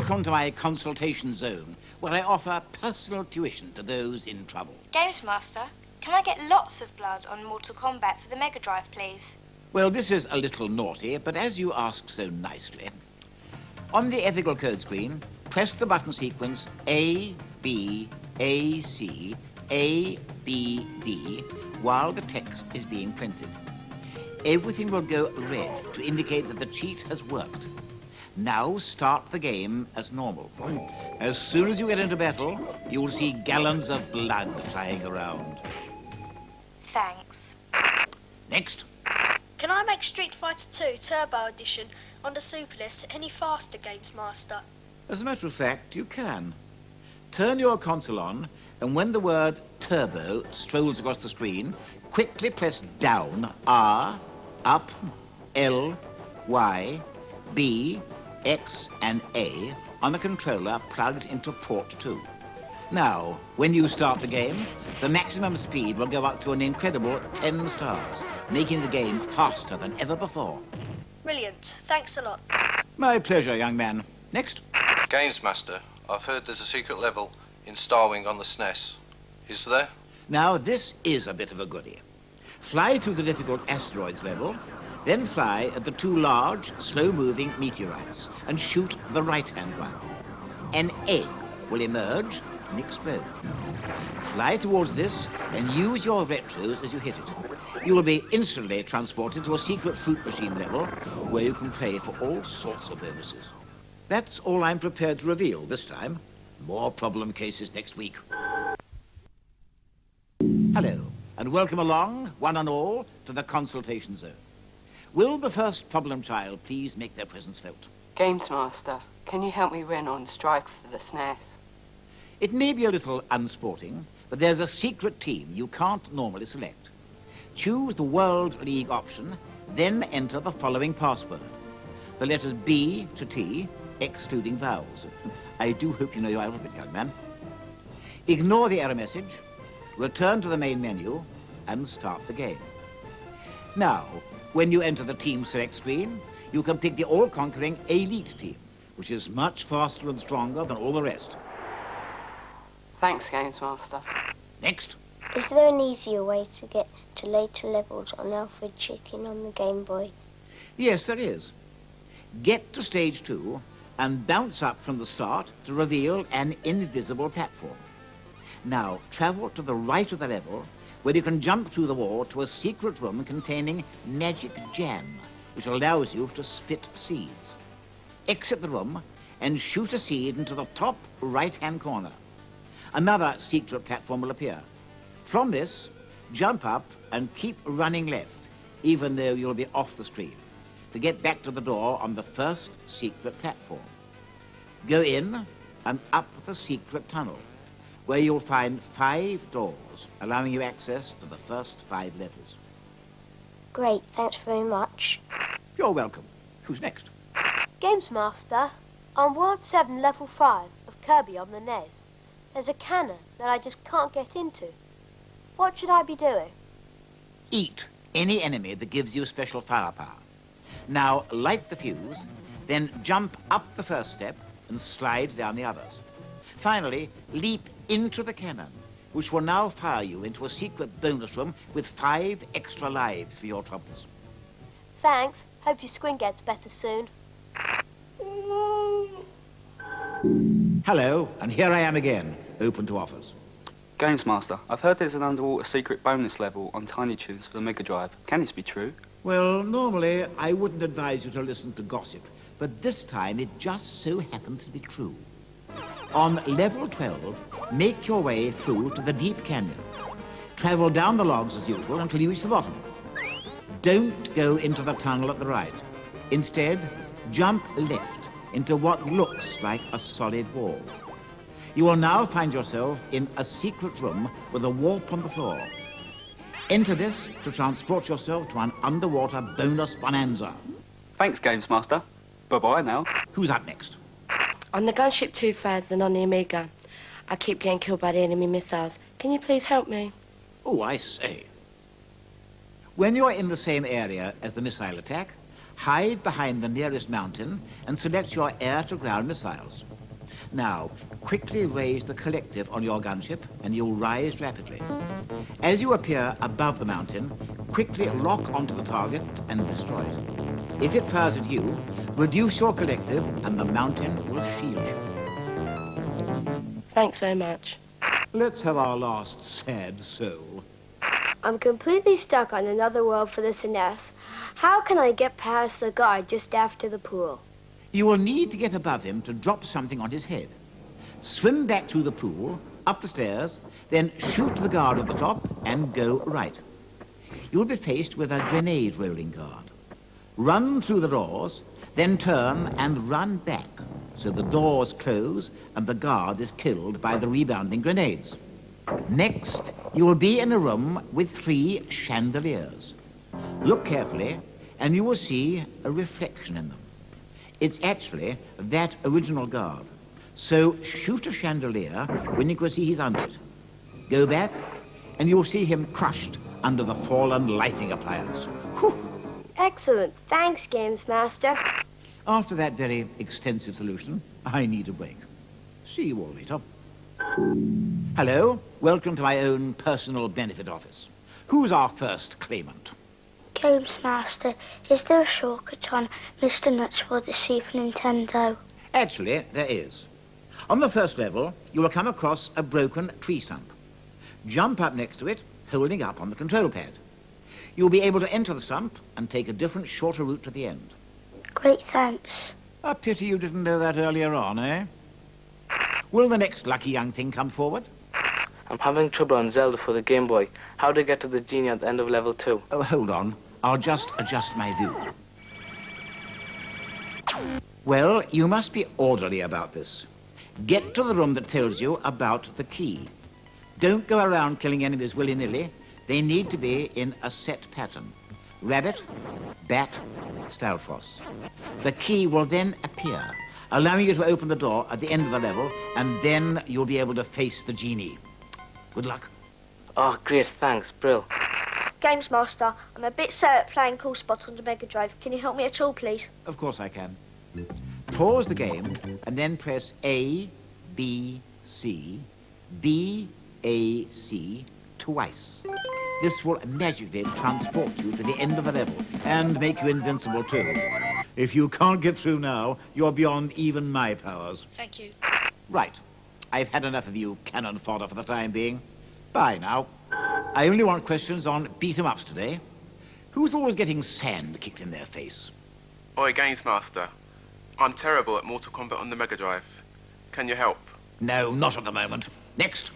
Welcome to my consultation zone, where I offer personal tuition to those in trouble. Gamemaster, can I get lots of blood on Mortal Kombat for the Mega Drive, please? Well, this is a little naughty, but as you ask so nicely, on the ethical code screen, press the button sequence A, B, A, C, A, B, B, while the text is being printed. Everything will go red to indicate that the cheat has worked. Now start the game as normal. As soon as you get into battle, you will see gallons of blood flying around. Thanks. Next. Can I make Street Fighter 2 Turbo Edition on the Super NES any faster, Gamemaster? As a matter of fact, you can. Turn your console on, and when the word Turbo strolls across the screen, quickly press down R, up, L, Y, B, X and A on the controller plugged into port 2. Now, when you start the game, the maximum speed will go up to an incredible 10 stars, making the game faster than ever before. Brilliant. Thanks a lot. My pleasure, young man. Next. Gamemaster, I've heard there's a secret level in Starwing on the SNES. Is there? Now, this is a bit of a goodie. Fly through the difficult asteroids level, then fly at the two large, slow-moving meteorites and shoot the right-hand one. An egg will emerge and explode. Fly towards this and use your retros as you hit it. You will be instantly transported to a secret fruit machine level where you can play for all sorts of bonuses. That's all I'm prepared to reveal this time. More problem cases next week. Hello, and welcome along, one and all, to the consultation zone. Will the first problem child please make their presence felt? Gamemaster, can you help me win on Strike for the SNES? It may be a little unsporting, but there's a secret team you can't normally select. Choose the World League option, then enter the following password. The letters B to T, excluding vowels. I do hope you know your alphabet, young man. Ignore the error message, return to the main menu, and start the game. Now, when you enter the team select screen, you can pick the all-conquering elite team, which is much faster and stronger than all the rest. Thanks, Gamemaster. Next. Is there an easier way to get to later levels on Alfred Chicken on the Game Boy? Yes, there is. Get to stage 2 and bounce up from the start to reveal an invisible platform. Now, travel to the right of the level, where you can jump through the wall to a secret room containing magic jam, which allows you to spit seeds. Exit the room and shoot a seed into the top right-hand corner. Another secret platform will appear. From this, jump up and keep running left, even though you'll be off the screen, to get back to the door on the first secret platform. Go in and up the secret tunnel, where you'll find 5 doors, allowing you access to the first 5 levels. Great, thanks very much. You're welcome. Who's next? Gamemaster, on World 7 Level 5 of Kirby on the NES, there's a cannon that I just can't get into. What should I be doing? Eat any enemy that gives you special firepower. Now light the fuse, then jump up the first step and slide down the others. Finally, leap into the cannon, which will now fire you into a secret bonus room with 5 extra lives for your troubles. Thanks. Hope your squint gets better soon. Hello, and here I am again, open to offers. Gamemaster, I've heard there's an underwater secret bonus level on Tiny Toons for the Mega Drive. Can this be true? Well, normally I wouldn't advise you to listen to gossip, but this time it just so happens to be true. On level 12, make your way through to the deep canyon. Travel down the logs as usual until you reach the bottom. Don't go into the tunnel at the right. Instead, jump left into what looks like a solid wall. You will now find yourself in a secret room with a warp on the floor. Enter this to transport yourself to an underwater bonus bonanza. Thanks, Gamemaster. Bye-bye now. Who's up next? On the Gunship 2000 on the Amiga, I keep getting killed by the enemy missiles. Can you please help me? Oh, I say. When you're in the same area as the missile attack, hide behind the nearest mountain and select your air-to-ground missiles. Now, quickly raise the collective on your gunship and you'll rise rapidly. As you appear above the mountain, quickly lock onto the target and destroy it. If it fires at you, reduce your collective and the mountain will shield you. Thanks very much. Let's have our last sad soul. I'm completely stuck on another world for the SNES. How can I get past the guard just after the pool? You will need to get above him to drop something on his head. Swim back through the pool, up the stairs, then shoot the guard at the top and go right. You'll be faced with a grenade rolling guard. Run through the doors, then turn and run back so the doors close and the guard is killed by the rebounding grenades. Next, you will be in a room with 3 chandeliers. Look carefully and you will see a reflection in them. It's actually that original guard. So shoot a chandelier when you can see he's under it. Go back and you'll see him crushed under the fallen lighting appliance. Whew. Excellent. Thanks, Games Master. After that very extensive solution, I need a break. See you all later. Hello, welcome to my own personal benefit office. Who's our first claimant? Games Master, is there a shortcut on Mr. Nuts for the Super Nintendo? Actually, there is. On the first level, you will come across a broken tree stump. Jump up next to it, holding up on the control pad. You'll be able to enter the stump and take a different, shorter route to the end. Great, thanks. A pity you didn't know that earlier on, eh? Will the next lucky young thing come forward? I'm having trouble on Zelda for the Game Boy. How to get to the genie at the end of level 2? Oh, hold on. I'll just adjust my view. Well, you must be orderly about this. Get to the room that tells you about the key. Don't go around killing enemies willy-nilly. They need to be in a set pattern. Rabbit, bat, Stalfos. The key will then appear, allowing you to open the door at the end of the level, and then you'll be able to face the genie. Good luck. Oh, great, thanks, Brill. Games Master, I'm a bit sad at playing Cool Spot on the Mega Drive. Can you help me at all, please? Of course I can. Pause the game and then press A, B, C, B, A, C twice. This will magically transport you to the end of the level and make you invincible too. If you can't get through now, you're beyond even my powers. Thank you. Right. I've had enough of you cannon fodder for the time being. Bye now. I only want questions on beat-em-ups today. Who's always getting sand kicked in their face? Oi, Games Master. I'm terrible at Mortal Kombat on the Mega Drive. Can you help? No, not at the moment. Next.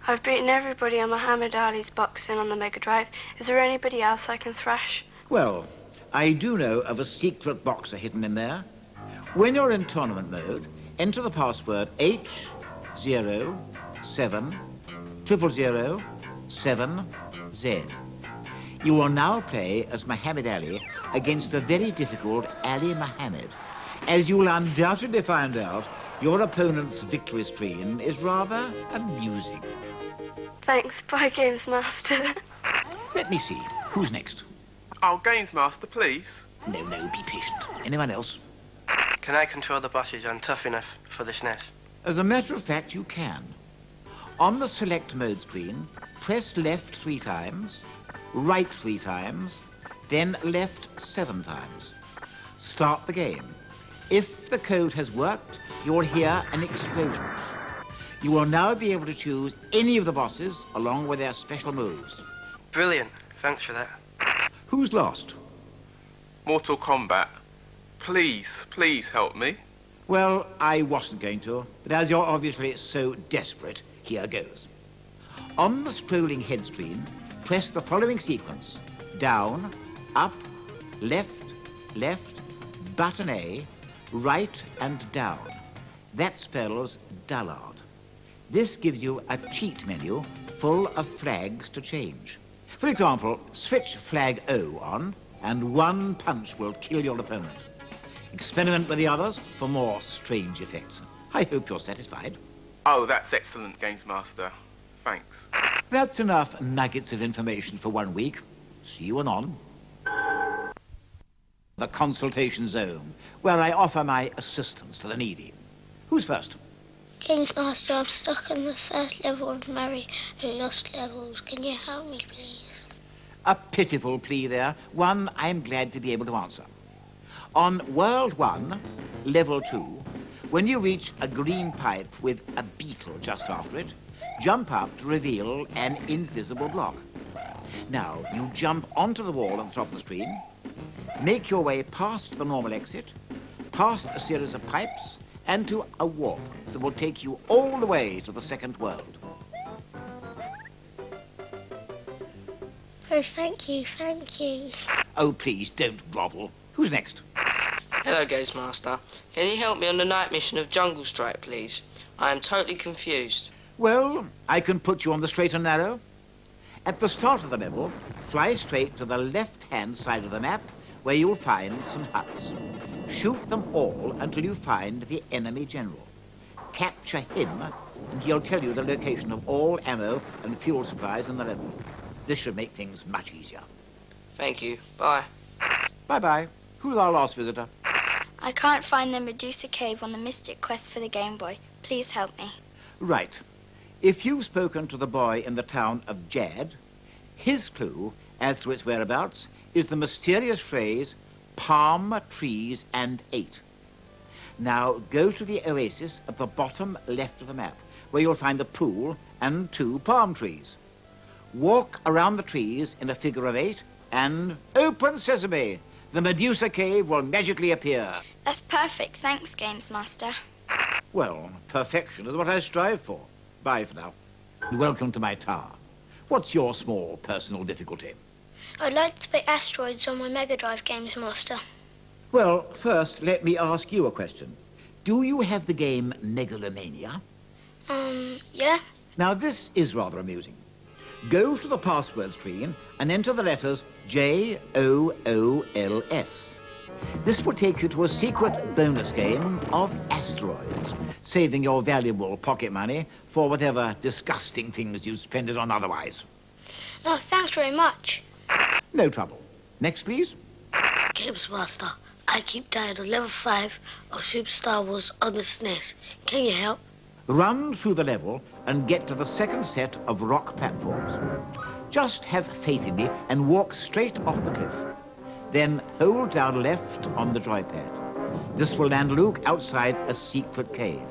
I've beaten everybody on Muhammad Ali's boxing on the Mega Drive. Is there anybody else I can thrash? Well, I do know of a secret boxer hidden in there. When you're in tournament mode, enter the password H070007Z. You will now play as Muhammad Ali against the very difficult Ali Muhammad. As you'll undoubtedly find out, your opponent's victory screen is rather amusing. Thanks, bye, Games Master. Let me see. Who's next? Oh, Games Master, please. No, be patient. Anyone else? Can I control the bosses on Tough Enough for the SNES? As a matter of fact, you can. On the select mode screen, press left 3 times, right 3 times, then left 7 times. Start the game. If the code has worked, you will hear an explosion. You will now be able to choose any of the bosses along with their special moves. Brilliant. Thanks for that. Who's lost? Mortal Kombat. Please help me. Well, I wasn't going to, but as you're obviously so desperate, here goes. On the scrolling head screen, press the following sequence. Down, up, left, button A, right and down. That spells dullard. This gives you a cheat menu full of flags to change. For example, switch flag O on, and 1 punch will kill your opponent. Experiment with the others for more strange effects. I hope you're satisfied. Oh, that's excellent, Games Master. Thanks. That's enough nuggets of information for 1 week. See you anon. The consultation zone, where I offer my assistance to the needy. Who's first? Gamemaster, I'm stuck on the first level of Mario Lost Levels. Can you help me, please? A pitiful plea there, one I'm glad to be able to answer. On World 1, Level 2, when you reach a green pipe with a beetle just after it, jump up to reveal an invisible block. Now, you jump onto the wall at the top of the screen, make your way past the normal exit, past a series of pipes, and to a warp that will take you all the way to the second world. Oh, thank you, thank you. Oh, please, don't grovel. Who's next? Hello, Gamemaster. Can you help me on the night mission of Jungle Strike, please? I am totally confused. Well, I can put you on the straight and narrow. At the start of the level, fly straight to the left-hand side of the map, where you'll find some huts. Shoot them all until you find the enemy general. Capture him, and he'll tell you the location of all ammo and fuel supplies in the level. This should make things much easier. Thank you. Bye. Bye-bye. Who's our last visitor? I can't find the Medusa Cave on the Mystic Quest for the Game Boy. Please help me. Right. If you've spoken to the boy in the town of Jad, his clue as to its whereabouts is the mysterious phrase, palm, trees, and 8. Now, go to the oasis at the bottom left of the map, where you'll find a pool and 2 palm trees. Walk around the trees in a figure of 8, and open sesame! The Medusa Cave will magically appear. That's perfect. Thanks, Gamemaster. Well, perfection is what I strive for. Bye for now. Welcome to my tower. What's your small personal difficulty? I'd like to play Asteroids on my Mega Drive, Gamemaster. Well, first, let me ask you a question. Do you have the game Megalomania? Yeah? Now, this is rather amusing. Go to the password screen and enter the letters JOOLS. This will take you to a secret bonus game of Asteroids, saving your valuable pocket money for whatever disgusting things you spend it on otherwise. Oh, thanks very much. No trouble. Next, please. Gamemaster, I keep dying on level 5 of Super Star Wars on the SNES. Can you help? Run through the level and get to the second set of rock platforms. Just have faith in me and walk straight off the cliff. Then hold down left on the joypad. This will land Luke outside a secret cave.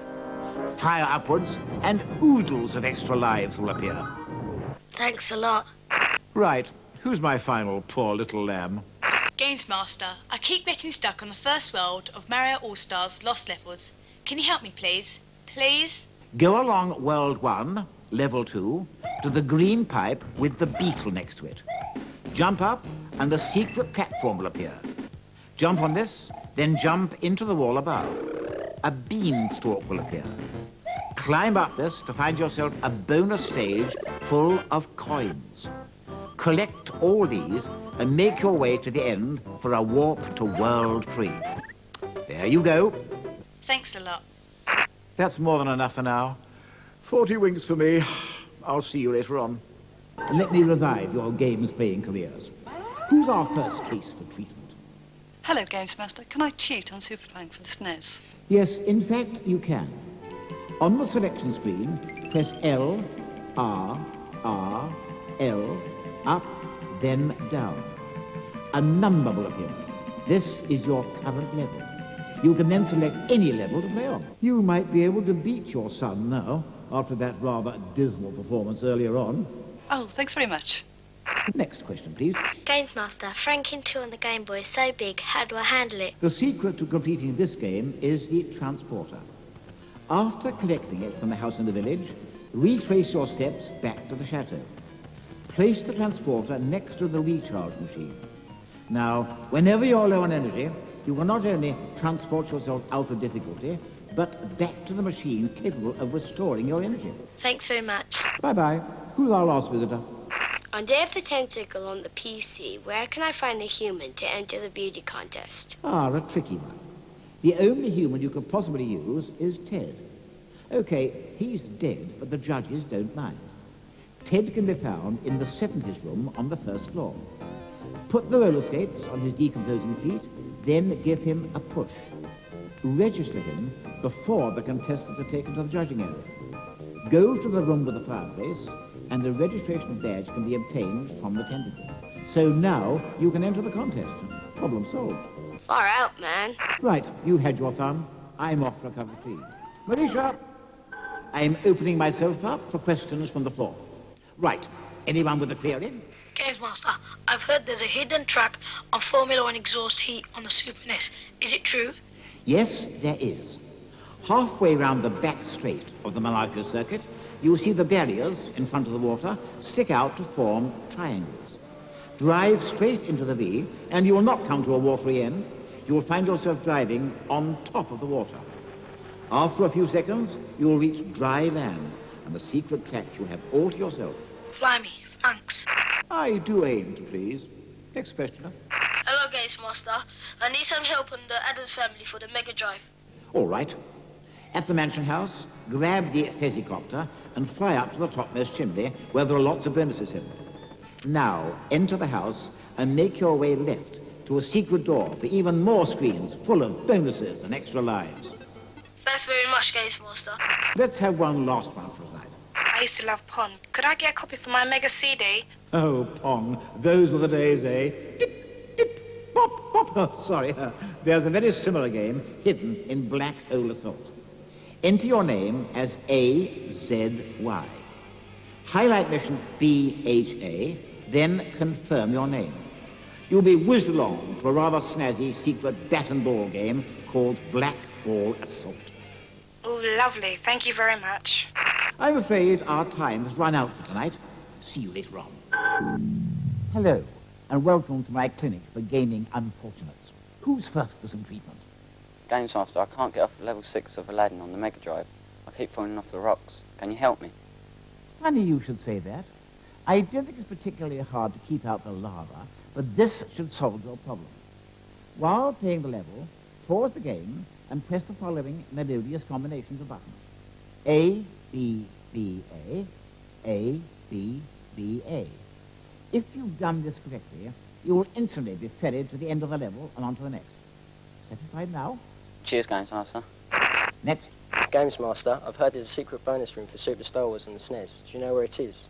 Fire upwards and oodles of extra lives will appear. Thanks a lot. Right. Who's my final poor little lamb? Gamemaster, I keep getting stuck on the first world of Mario All-Stars Lost Levels. Can you help me, please? Please? Go along World 1, Level 2, to the green pipe with the beetle next to it. Jump up, and a secret platform will appear. Jump on this, then jump into the wall above. A beanstalk will appear. Climb up this to find yourself a bonus stage full of coins. Collect all these and make your way to the end for a warp to World 3. There you go. Thanks a lot. That's more than enough for now. 40 winks for me. I'll see you later on. And let me revive your games-playing careers. Who's our first case for treatment? Hello, Gamemaster. Can I cheat on Super Plank for the SNES? Yes, in fact, you can. On the selection screen, press L, R, L, up, then down. A number will appear. This is your current level. You can then select any level to play on. You might be able to beat your son now, after that rather dismal performance earlier on. Oh, thanks very much. Next question, please. Gamemaster, Franken 2 on the Game Boy is so big, how do I handle it? The secret to completing this game is the transporter. After collecting it from the house in the village, retrace your steps back to the chateau. Place the transporter next to the recharge machine. Now, whenever you're low on energy, you can not only transport yourself out of difficulty, but back to the machine capable of restoring your energy. Thanks very much. Bye-bye. Who's our last visitor? On Day of the Tentacle on the PC, where can I find the human to enter the beauty contest? Ah, a tricky one. The only human you could possibly use is Ted. Okay, he's dead, but the judges don't mind. Ted can be found in the 70s room on the first floor. Put the roller skates on his decomposing feet, then give him a push. Register him before the contestants are taken to the judging area. Go to the room with the fireplace, and a registration badge can be obtained from the tentacle. So now you can enter the contest. Problem solved. Far out, man. Right, you had your fun. I'm off for a cup of tea. Marisha, I'm opening myself up for questions from the floor. Right, anyone with a query? Gamemaster, I've heard there's a hidden track on Formula 1 exhaust heat on the Super NES. Is it true? Yes, there is. Halfway round the back straight of the Monaco circuit, you'll see the barriers in front of the water stick out to form triangles. Drive straight into the V, and you will not come to a watery end. You will find yourself driving on top of the water. After a few seconds, you will reach dry land, and the secret track you have all to yourself. Fly me, thanks. I do aim to please. Next questioner. Hello, Gamemaster. I need some help on the Addams Family for the Mega Drive. All right. At the mansion house, grab the Fezzicopter and fly up to the topmost chimney where there are lots of bonuses hidden. Now, enter the house and make your way left to a secret door for even more screens full of bonuses and extra lives. Thanks very much, Gamemaster. Let's have one last one for tonight. I used to love Pong. Could I get a copy for my Mega CD? Oh, Pong, those were the days, eh? Dip, dip, pop, pop. Oh, sorry, there's a very similar game hidden in Black Hole Assault. Enter your name as AZY. Highlight mission BHA, then confirm your name. You'll be whizzed along to a rather snazzy secret bat and ball game called Black Ball Assault. Oh, lovely. Thank you very much. I'm afraid our time has run out for tonight. See you later on. Hello, and welcome to my clinic for gaming unfortunates. Who's first for some treatment? Gamemaster, I can't get off level 6 of Aladdin on the Mega Drive. I keep falling off the rocks. Can you help me? Funny you should say that. I don't think it's particularly hard to keep out the lava, but this should solve your problem. While playing the level, pause the game and press the following melodious combinations of buttons. A, B, B, A, B, B, A. If you've done this correctly, you will instantly be ferried to the end of the level and on to the next. Satisfied now? Cheers, Gamemaster. Next. Gamemaster, I've heard there's a secret bonus room for Super Star Wars on the SNES. Do you know where it is?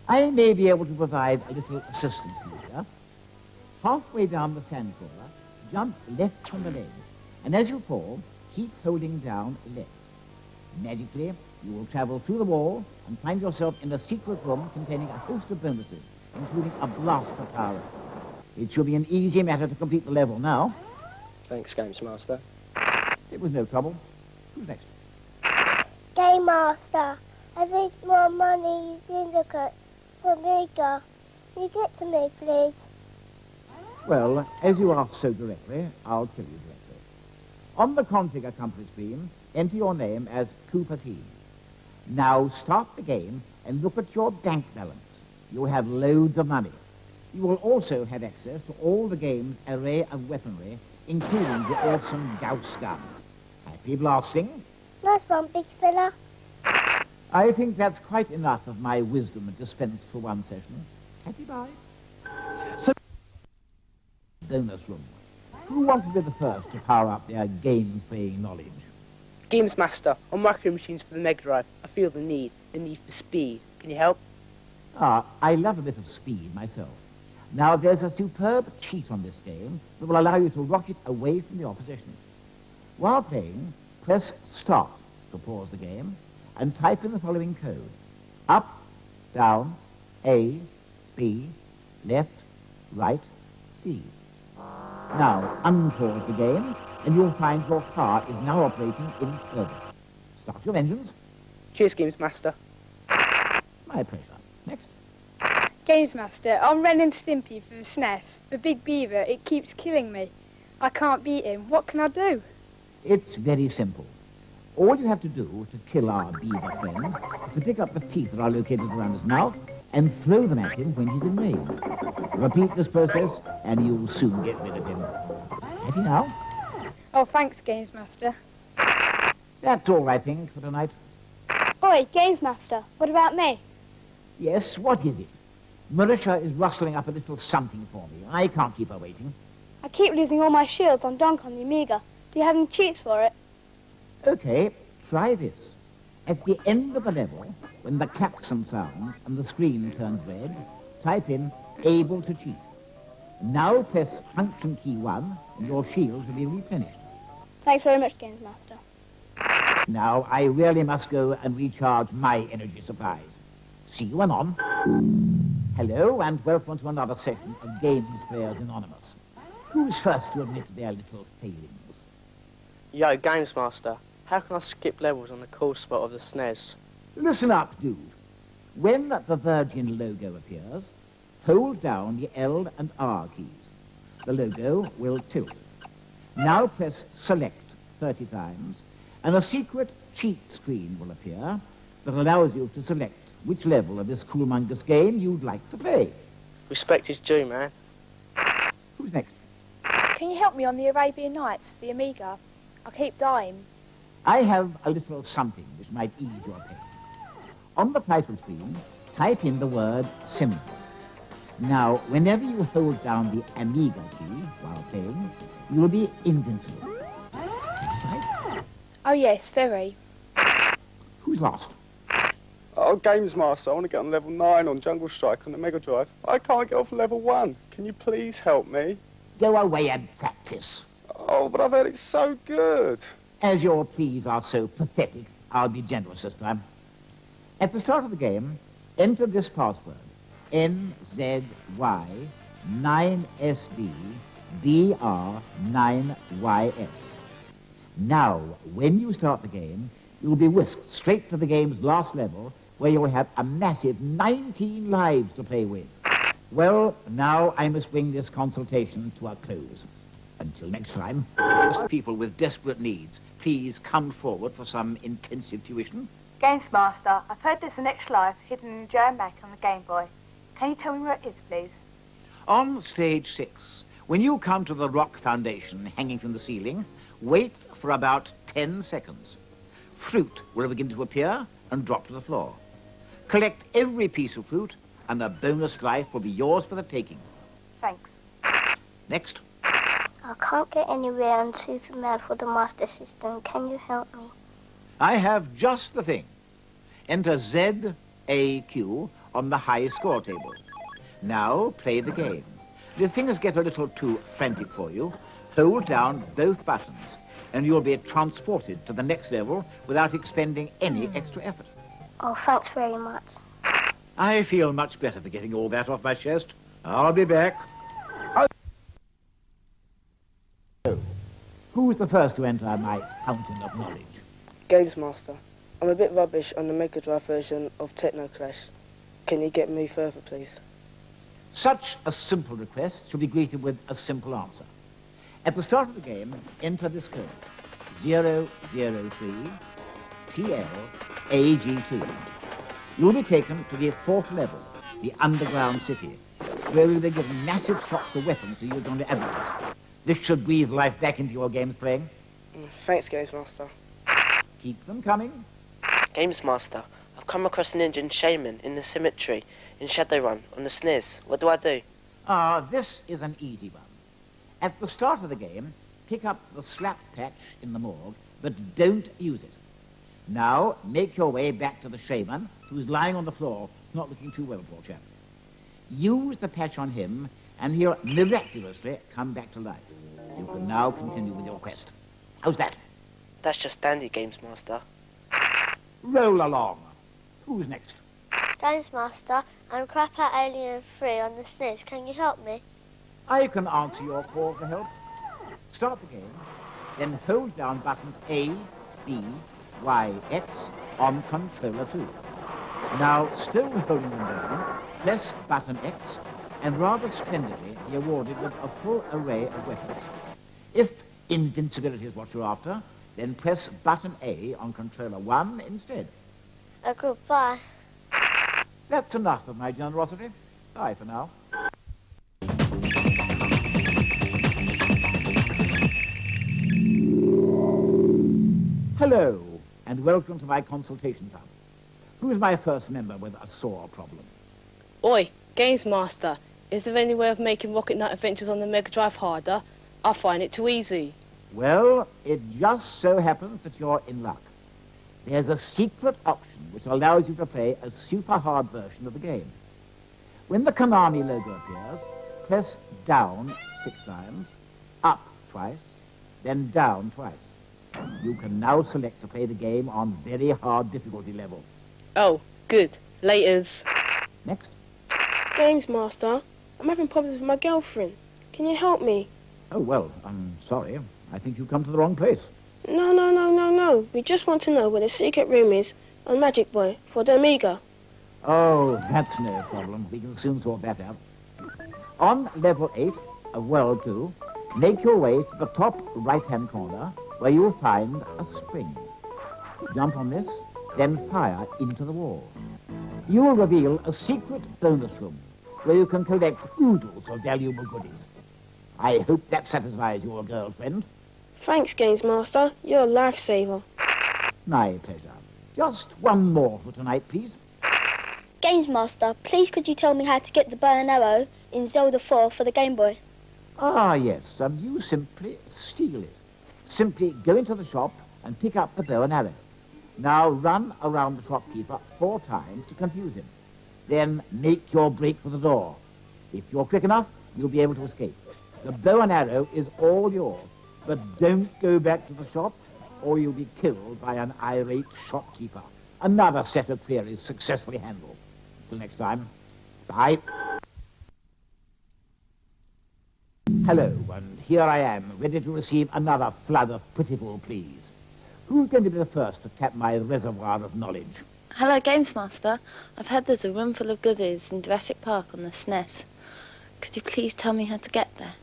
I may be able to provide a little assistance to you here. Halfway down the sand crawler, jump left from the ledge, and as you fall, keep holding down left. Magically, you will travel through the wall and find yourself in a secret room containing a host of bonuses, including a blaster power. It should be an easy matter to complete the level now. Thanks, Gamemaster. It was no trouble. Who's next? Gamemaster, I need more money in syndicate for Mega. Can you get to me, please? Well, as you ask so directly, I'll tell you directly. On the configure company screen, enter your name as Cooper T. Now start the game and look at your bank balance. You'll have loads of money. You will also have access to all the game's array of weaponry, including the awesome Gauss gun. Happy blasting. Nice one, big fella. I think that's quite enough of my wisdom dispensed for one session. Catty bye. So, bonus room. Who wants to be the first to power up their games-playing knowledge? Gamemaster, on micro machines for the Mega Drive, I feel the need for speed. Can you help? I love a bit of speed myself. Now, there's a superb cheat on this game that will allow you to rocket away from the opposition. While playing, press Start to pause the game and type in the following code. Up, down, A, B, left, right, C. Now, unpause the game, and you'll find your car is now operating in turbo. Start your engines. Cheers, Gamemaster. My pleasure. Next. Gamemaster, on Ren and Stimpy for the SNES. The big beaver, it keeps killing me. I can't beat him. What can I do? It's very simple. All you have to do to kill our beaver friend is to pick up the teeth that are located around his mouth and throw them at him when he's in range. Repeat this process, and you'll soon get rid of him. Happy now? Oh, thanks, Gamemaster. That's all, I think, for tonight. Oi, Gamemaster, what about me? Yes, what is it? Marisha is rustling up a little something for me. I can't keep her waiting. I keep losing all my shields on Dunk on the Amiga. Do you have any cheats for it? Okay, try this. At the end of the level, when the klaxon sounds and the screen turns red, type in able to cheat. Now press function key 1 and your shields will be replenished. Thanks very much, Gamemaster. Now I really must go and recharge my energy supplies. See you anon. Hello and welcome to another session of Games Players Anonymous. Who's first to admit their little failings? Yo, Gamemaster, how can I skip levels on the cool spot of the SNES? Listen up, dude. When the Virgin logo appears, hold down the L and R keys. The logo will tilt. Now press select 30 times, and a secret cheat screen will appear that allows you to select which level of this coolmongous game you'd like to play. Respect is due, man. Who's next? Can you help me on the Arabian Nights for the Amiga? I keep dying. I have a little something which might ease your pain. On the title screen, type in the word simple. Now, whenever you hold down the Amiga key while playing, you will be invincible. Satisfied? Oh yes, very. Who's lost? Oh, Gamemaster, I want to get on level 9 on Jungle Strike on the Mega Drive. I can't get off level 1. Can you please help me? Go away and practice. Oh, but I've heard it's so good. As your pleas are so pathetic, I'll be generous this time. At the start of the game, enter this password, NZY9SDBR9YS. Now, when you start the game, you'll be whisked straight to the game's last level, where you'll have a massive 19 lives to play with. Well, now I must bring this consultation to a close. Until next time. People with desperate needs, please come forward for some intensive tuition. Gamemaster, I've heard there's an extra life hidden in the jam back on the Game Boy. Can you tell me where it is, please? On stage 6, when you come to the rock foundation hanging from the ceiling, wait for about 10 seconds. Fruit will begin to appear and drop to the floor. Collect every piece of fruit, and a bonus life will be yours for the taking. Thanks. Next. I can't get anywhere on Superman for the Master System. Can you help me? I have just the thing. Enter ZAQ on the high score table. Now play the game. If things get a little too frantic for you, hold down both buttons, and you'll be transported to the next level without expending any extra effort. Oh, thanks very much. I feel much better for getting all that off my chest. I'll be back. So, who's the first to enter my fountain of knowledge? Gamemaster, I'm a bit rubbish on the Mega Drive version of Techno Clash. Can you get me further, please? Such a simple request should be greeted with a simple answer. At the start of the game, enter this code, 003 TLAG2. You'll be taken to the 4th level, the underground city, where you'll be given massive stocks of weapons to use on the amateurs. This should breathe life back into your games playing. Thanks, Gamemaster. Keep them coming. Gamemaster, I've come across an Indian shaman in the cemetery in Shadowrun on the SNES. What do I do? This is an easy one. At the start of the game, pick up the slap patch in the morgue, but don't use it. Now, make your way back to the shaman, who's lying on the floor, not looking too well, poor chap. Use the patch on him, and he'll miraculously come back to life. You can now continue with your quest. How's that? That's just dandy, Gamemaster. Roll along. Who's next? Gamemaster, I'm crap at Alien 3 on the SNES. Can you help me? I can answer your call for help. Start the game, then hold down buttons A, B, Y, X on controller 2. Now, still holding them down, press button X, and rather splendidly be awarded with a full array of weapons. If invincibility is what you're after, then press button A on controller 1 instead. Goodbye. That's enough of my generosity. Bye for now. Hello, and welcome to my consultation time. Who's my first member with a sore problem? Oi, Gamemaster, is there any way of making Rocket Knight Adventures on the Mega Drive harder? I find it too easy. Well, it just so happens that you're in luck. There's a secret option which allows you to play a super hard version of the game. When the Konami logo appears, press down 6 times, up twice, then down twice. You can now select to play the game on very hard difficulty level. Oh, good. Laters. Next. Games Master, I'm having problems with my girlfriend. Can you help me? Oh, well, I'm sorry. I think you've come to the wrong place. No. We just want to know where the secret room is on Magic Boy for the Amiga. Oh, that's no problem. We can soon sort that out. On level 8 of World 2, make your way to the top right-hand corner where you'll find a spring. Jump on this, then fire into the wall. You'll reveal a secret bonus room where you can collect oodles of valuable goodies. I hope that satisfies your girlfriend. Thanks, Games Master. You're a lifesaver. My pleasure. Just one more for tonight, please. Games Master, please could you tell me how to get the bow and arrow in Zelda 4 for the Game Boy? Ah, yes. You simply steal it. Simply go into the shop and pick up the bow and arrow. Now run around the shopkeeper 4 times to confuse him. Then make your break for the door. If you're quick enough, you'll be able to escape. The bow and arrow is all yours, but don't go back to the shop or you'll be killed by an irate shopkeeper. Another set of queries successfully handled. Till next time, bye. Hello, and here I am, ready to receive another flood of pitiful pleas. Who's going to be the first to tap my reservoir of knowledge? Hello, Games Master. I've heard there's a room full of goodies in Jurassic Park on the SNES. Could you please tell me how to get there?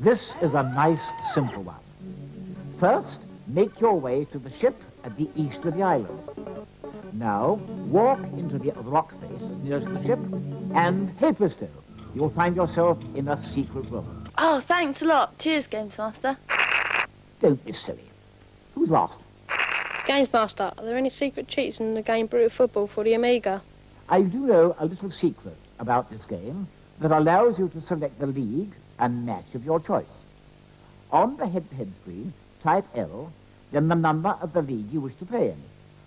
This is a nice, simple one. First, make your way to the ship at the east of the island. Now, walk into the rock face nearest the ship, and hey presto, you'll find yourself in a secret room. Oh, thanks a lot. Cheers, Games Master. Don't be silly. Who's lost? Games Master, are there any secret cheats in the game Brutal Football for the Amiga? I do know a little secret about this game that allows you to select the league and match of your choice. On the head-to-head screen, type L, then the number of the league you wish to play in.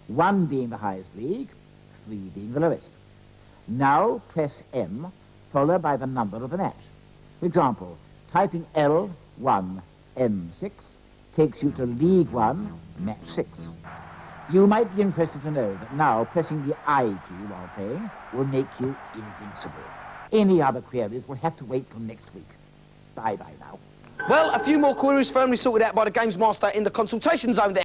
1 being the highest league, 3 being the lowest. Now press M, followed by the number of the match. For example, typing L1, M6 takes you to League 1, Match 6. You might be interested to know that now pressing the I key while playing will make you invincible. Any other queries will have to wait till next week. Bye-bye now. Well, a few more queries firmly sorted out by the Games Master in the consultation zone there.